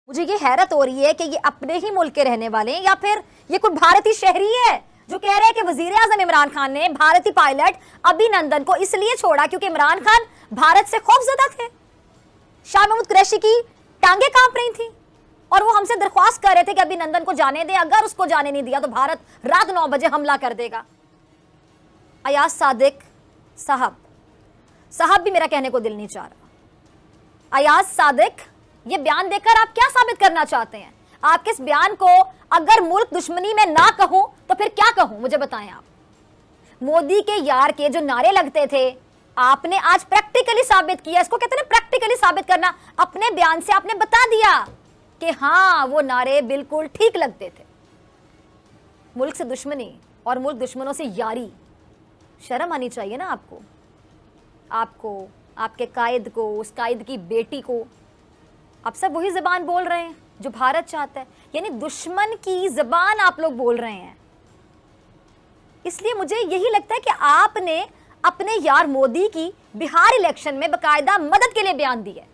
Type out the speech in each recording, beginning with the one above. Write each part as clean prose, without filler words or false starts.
मुझे ये हैरत हो रही है कि ये अपने ही मुल्क के रहने वाले हैं या फिर ये कोई भारतीय शहरी है जो कह रहे हैं कि वजीर आजम इमरान खान ने भारतीय पायलट अभिनंदन को इसलिए छोड़ा क्योंकि इमरान खान भारत से खौफजदा थे। शाह महमूद कुरैशी की टांगे कांप रही थी और वो हमसे दरख्वास्त कर रहे थे कि अभिनंदन को जाने दें, अगर उसको जाने नहीं दिया तो भारत रात 9 बजे हमला कर देगा। अयाज सादिक साहब भी मेरा कहने को दिल नहीं चाह रहा। अयाज सादिक, ये बयान देकर आप क्या साबित करना चाहते हैं? आपके इस बयान को अगर मुल्क दुश्मनी में ना कहूं तो फिर क्या कहूं, मुझे बताएं आप। मोदी के यार के जो नारे लगते थे आपने आज प्रैक्टिकली साबित किया। इसको कहते हैं प्रैक्टिकली साबित करना। अपने बयान से आपने बता दिया कि हाँ वो नारे बिल्कुल ठीक लगते थे। मुल्क से दुश्मनी और मुल्क दुश्मनों से यारी, शर्म आनी चाहिए ना आपको, आपके कायद को, उस कायद की बेटी को। आप सब वही ज़बान बोल रहे हैं जो भारत चाहता है, यानी दुश्मन की ज़बान आप लोग बोल रहे हैं। इसलिए मुझे यही लगता है कि आपने अपने यार मोदी की बिहार इलेक्शन में बाकायदा मदद के लिए बयान दिया।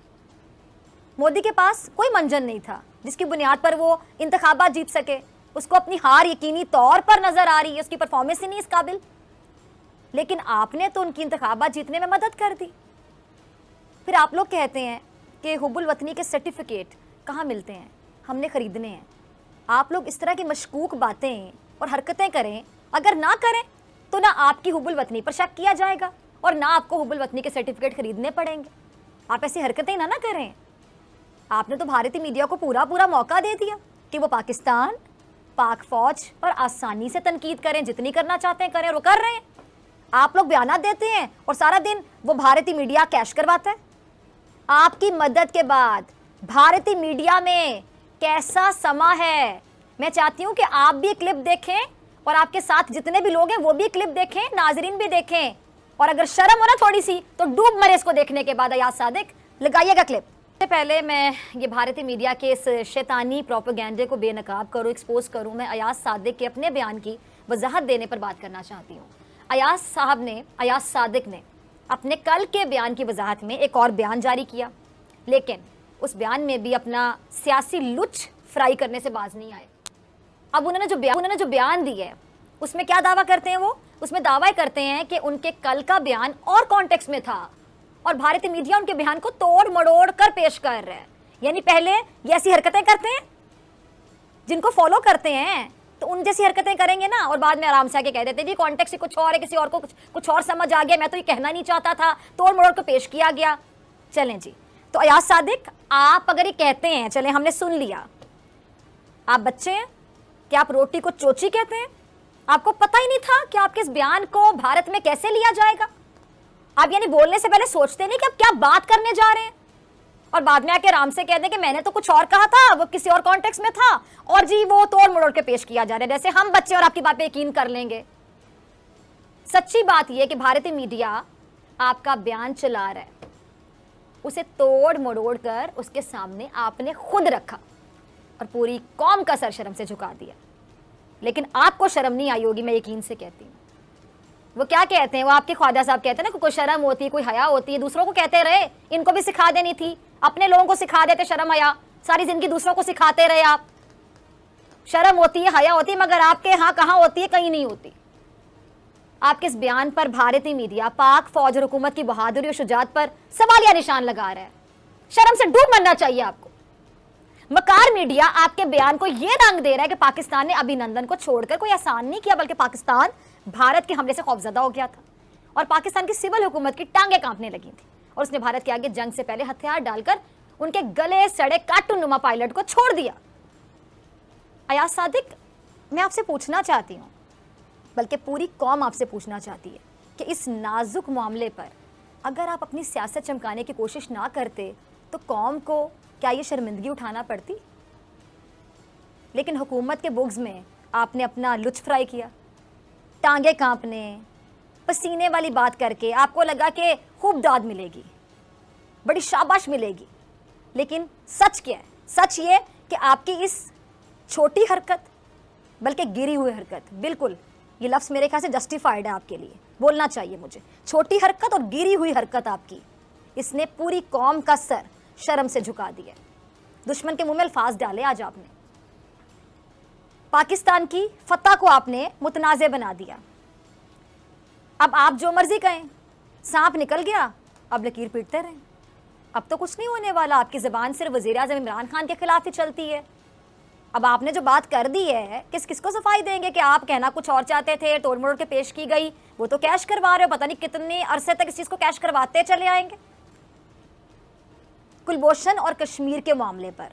मोदी के पास कोई मंजन नहीं था जिसकी बुनियाद पर वो इंतखाबात जीत सके। उसको अपनी हार यकीनी तौर पर नजर आ रही है, उसकी परफॉर्मेंस ही नहीं इस काबिल, लेकिन आपने तो उनकी इंतखाबात जीतने में मदद कर दी। फिर आप लोग कहते हैं कि हुब्बुल वतनी के सर्टिफिकेट कहाँ मिलते हैं, हमने खरीदने हैं। आप लोग इस तरह की मशकूक बातें और हरकतें करें, अगर ना करें तो ना आपकी हुब्बुल वतनी पर शक किया जाएगा और ना आपको हुब्बुल वतनी के सर्टिफिकेट खरीदने पड़ेंगे। आप ऐसी हरकतें ना करें। आपने तो भारतीय मीडिया को पूरा मौका दे दिया कि वो पाकिस्तान, पाक फौज पर आसानी से तनकीद करें, जितनी करना चाहते हैं करें, और वो कर रहे हैं। आप लोग बयानात देते हैं और सारा दिन वो भारतीय मीडिया कैश करवाता है। आपकी मदद के बाद भारतीय मीडिया में कैसा समा है। मैं चाहती हूं कि आप भी क्लिप देखें और आपके साथ जितने भी लोग हैं वो भी क्लिप देखें, नाजरीन भी देखें, और अगर शर्म हो ना थोड़ी सी तो डूब मरे इसको देखने के बाद। अयाज सादिक, लगाइएगा क्लिप। सबसे पहले मैं ये भारतीय मीडिया के इस शैतानी प्रोपेगेंडे को बेनकाब करूँ, एक्सपोज करूँ, मैं अयाज सादिक के अपने बयान की वजाहत देने पर बात करना चाहती हूँ। अयाज सादिक ने अपने कल के बयान की वजाहत में एक और बयान जारी किया, लेकिन उस बयान में भी अपना सियासी लुच फ्राई करने से बाज नहीं आए। अब उन्होंने जो बयान दिया है उसमें क्या दावा करते हैं? वो उसमें दावा करते हैं कि उनके कल का बयान और कॉन्टेक्स्ट में था और भारतीय मीडिया उनके बयान को तोड़ मड़ोड़ कर पेश कर रहा है। यानी पहले ये ऐसी हरकतें करते हैं जिनको फॉलो करते हैं तो उन जैसी हरकतें करेंगे ना, और बाद में आराम से आके कह देते जी कॉन्टेक्स्ट कुछ और है, किसी और को कुछ और समझ आ गया, मैं तो ये कहना नहीं चाहता था, तोड़ मड़ोड़ को पेश किया गया। चलें जी, तो अयाज सादिक, आप अगर ये कहते हैं, चलें हमने सुन लिया, आप बच्चे हैं कि आप रोटी को चोची कहते हैं? आपको पता ही नहीं था कि आपके इस बयान को भारत में कैसे लिया जाएगा? आप यानी बोलने से पहले सोचते नहीं कि आप क्या बात करने जा रहे हैं, और बाद में आके आराम से कह दें कि मैंने तो कुछ और कहा था, वो किसी और कॉन्टेक्स्ट में था, और जी वो तोड़ मड़ोड़ के पेश किया जा रहा है, जैसे हम बच्चे और आपकी बात पे यकीन कर लेंगे। सच्ची बात यह कि भारतीय मीडिया आपका बयान चला रहा है, उसे तोड़ मड़ोड़ कर उसके सामने आपने खुद रखा और पूरी कौम का सर शर्म से झुका दिया। लेकिन आपको शर्म नहीं आई होगी, मैं यकीन से कहती हूँ। वो क्या कहते हैं, वो आपके ख्वाजा साहब कहते हैं ना, कोई शर्म होती है, कोई हया होती है, दूसरों को कहते रहे, इनको भी सिखा देनी थी, अपने लोगों को सिखा देते शर्म हया, सारी जिंदगी दूसरों को सिखाते रहे आप। शर्म होती है, हया होती है, मगर आपके यहाँ कहाँ होती है? कहीं नहीं होती। आपके इस बयान पर भारतीय मीडिया पाक फौज और हुकूमत की बहादुरी और शुजात पर सवालिया निशान लगा रहा है। शर्म से डूब मरना चाहिए आपको। मकार मीडिया आपके बयान को यह रंग दे रहा है कि पाकिस्तान ने अभिनंदन को छोड़कर कोई आसान नहीं किया, बल्कि पाकिस्तान भारत के हमले से खौफजदा हो गया था और पाकिस्तान की सिविल हुकूमत की टांगे कांपने लगी थी और उसने भारत के आगे जंग से पहले हथियार डालकर उनके गले सड़े कार्टून नुमा पायलट को छोड़ दिया। अयाज सादिक, मैं आपसे पूछना चाहती हूँ, बल्कि पूरी कौम आपसे पूछना चाहती है कि इस नाजुक मामले पर अगर आप अपनी सियासत चमकाने की कोशिश ना करते तो कौम को क्या ये शर्मिंदगी उठाना पड़ती? लेकिन हुकूमत के बुग्ज में आपने अपना लुच फ्राई किया, टांगे कांपने, पसीने वाली बात करके आपको लगा कि खूब दाद मिलेगी, बड़ी शाबाश मिलेगी। लेकिन सच क्या है? सच ये कि आपकी इस छोटी हरकत, बल्कि गिरी हुई हरकत, बिल्कुल ये लफ्ज़ मेरे ख्याल से जस्टिफाइड है आपके लिए, बोलना चाहिए मुझे, छोटी हरकत और गिरी हुई हरकत आपकी, इसने पूरी कौम का सर शर्म से झुका दिया। दुश्मन के मुंह में अल्फाज डाले आज आपने। पाकिस्तान की फतह को आपने मुतनाज़े बना दिया। अब आप जो मर्जी कहें, सांप निकल गया, अब लकीर पीटते रहें। अब तो कुछ नहीं होने वाला, आपकी ज़बान सिर्फ वज़ीर-ए-आज़म इमरान खान के खिलाफ ही चलती है। अब आपने जो बात कर दी है, किसको सफाई देंगे कि आप कहना कुछ और चाहते थे, तोड़ मरोड़ के पेश की गई, वो तो कैश करवा रहे हो, पता नहीं कितने अरसे तक इस चीज़ को कैश करवाते चले आएंगे। कुलभूषण और कश्मीर के मामले पर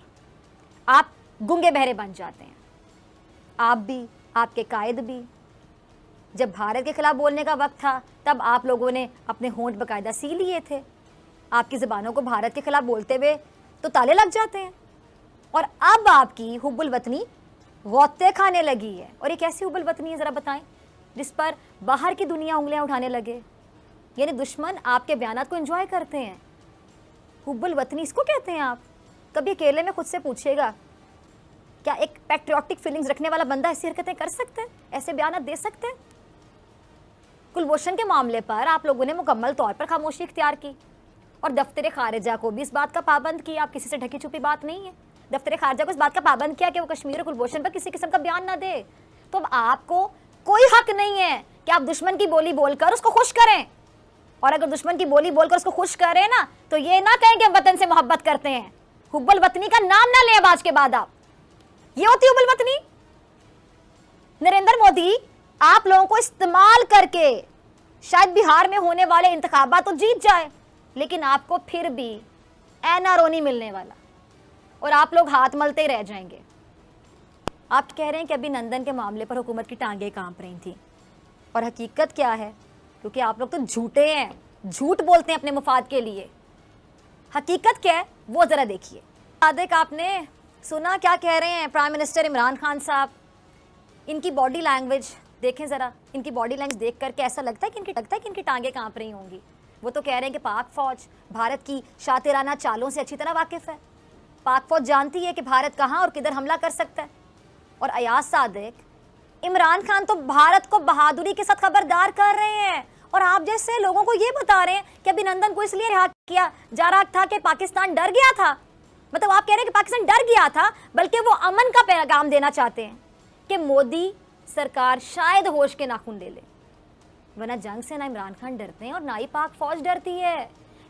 आप गूंगे बहरे बन जाते हैं, आप भी, आपके कायद भी। जब भारत के खिलाफ बोलने का वक्त था तब आप लोगों ने अपने होंठ बाकायदा सी लिए थे। आपकी ज़बानों को भारत के खिलाफ बोलते हुए तो ताले लग जाते हैं, और अब आपकी हुब्बुल वतनी गौते खाने लगी है। और ये कैसी हुब्बुल वतनी है ज़रा बताएं, जिस पर बाहर की दुनिया उंगलियां उठाने लगे। यानी दुश्मन आपके बयानात को एंजॉय करते हैं। हुब्बुल वतनी इसको कहते हैं आप? कभी अकेले में खुद से पूछिएगा, क्या एक पैट्रियोटिक फीलिंग्स रखने वाला बंदा ऐसी हरकतें कर सकते हैं, ऐसे बयान दे सकते हैं? कुलभूषण के मामले पर आप लोगों ने मुकम्मल तौर पर खामोशी इख्तियार की, और दफ्तर खारिजा को भी इस बात का पाबंद किया। आप किसी से ढकी छुपी बात नहीं है, दफ्तर खारिजा को इस बात का पाबंद किया कि वो कश्मीर और कुलभूषण पर किसी किस्म का बयान ना दे। तो अब आपको कोई हक नहीं है कि आप दुश्मन की बोली बोलकर उसको खुश करें। और अगर दुश्मन की बोली बोलकर उसको खुश करें ना, तो ये ना कहें कि हम वतन से मोहब्बत करते हैं। हुब्बुल वतनी का नाम ना लें आज के बाद आप। ये होती है हुब्बुल वतनी? नरेंद्र मोदी आप लोगों को इस्तेमाल करके शायद बिहार में होने वाले इंतखाबात तो जीत जाए, लेकिन आपको फिर भी एनआरओ नहीं मिलने वाला, और आप लोग हाथ मलते ही रह जाएंगे। आप कह रहे हैं कि अभिनंदन के मामले पर हुकूमत की टांगें कांप रही थी, और हकीकत क्या है? क्योंकि आप लोग तो झूठे हैं, झूठ बोलते हैं अपने मुफाद के लिए। हकीकत क्या है वो जरा देखिए। सादिक, आपने सुना क्या कह रहे हैं प्राइम मिनिस्टर इमरान खान साहब? इनकी बॉडी लैंग्वेज देखें ज़रा, इनकी बॉडी लैंग्वेज देख करके ऐसा लगता है कि इनकी टांगें कांप रही होंगी। वो तो कह रहे हैं कि पाक फौज भारत की शातिराना चालों से अच्छी तरह वाकिफ़ है। पाक फौज जानती है कि भारत कहाँ और किधर हमला कर सकता है। और अयाज सादिक, इमरान खान तो भारत को बहादुरी के साथ खबरदार कर रहे हैं, और आप जैसे लोगों को ये बता रहे हैं कि अभिनंदन को इसलिए रिहा किया जा रहा था कि पाकिस्तान डर गया था। मतलब आप कह रहे हैं कि पाकिस्तान डर गया था, बल्कि वो अमन का पैगाम देना चाहते हैं कि मोदी सरकार शायद होश के नाखून ले ले। वरना जंग से ना इमरान खान डरते हैं और ना ही पाक फौज डरती है।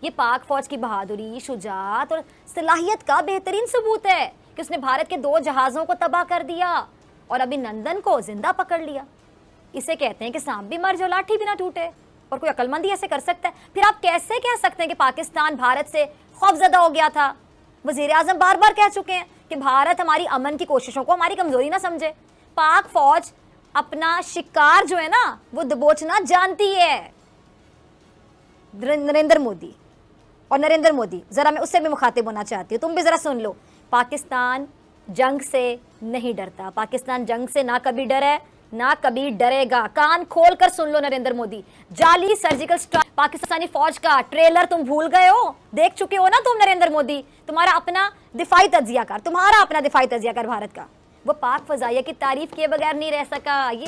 ये पाक फौज की बहादुरी, शुजात और सलाहियत का बेहतरीन सबूत है कि उसने भारत के 2 जहाज़ों को तबाह कर दिया और अभिनंदन को जिंदा पकड़ लिया। इसे कहते हैं कि सांप भी मर जाए लाठी भी ना टूटे, और कोई अक्लमंद ही ऐसे कर सकता है? फिर आप कैसे कह सकते हैं कि पाकिस्तान भारत से खौफजदा हो गया था? वज़ीर आज़म बार बार कह चुके हैं कि भारत हमारी अमन की कोशिशों को हमारी कमजोरी ना समझे। पाक फौज अपना शिकार जो है ना वो दबोचना जानती है। नरेंद्र मोदी जरा मैं उससे भी मुखातिब होना चाहती हूँ, तुम भी जरा सुन लो। पाकिस्तान जंग से नहीं डरता, पाकिस्तान जंग से ना कभी डरे ना कभी डरेगा। कान खोल कर सुन लो नरेंद्र मोदी। जाली सर्जिकल स्ट्राइक पाकिस्तानी फौज का ट्रेलर तुम भूल गए हो, देख चुके हो ना तुम नरेंद्र मोदी। तुम्हारा अपना दिफाई तज्जियाकार भारत का, वो पाक फजाइया की तारीफ किए बगैर नहीं रह सका। ये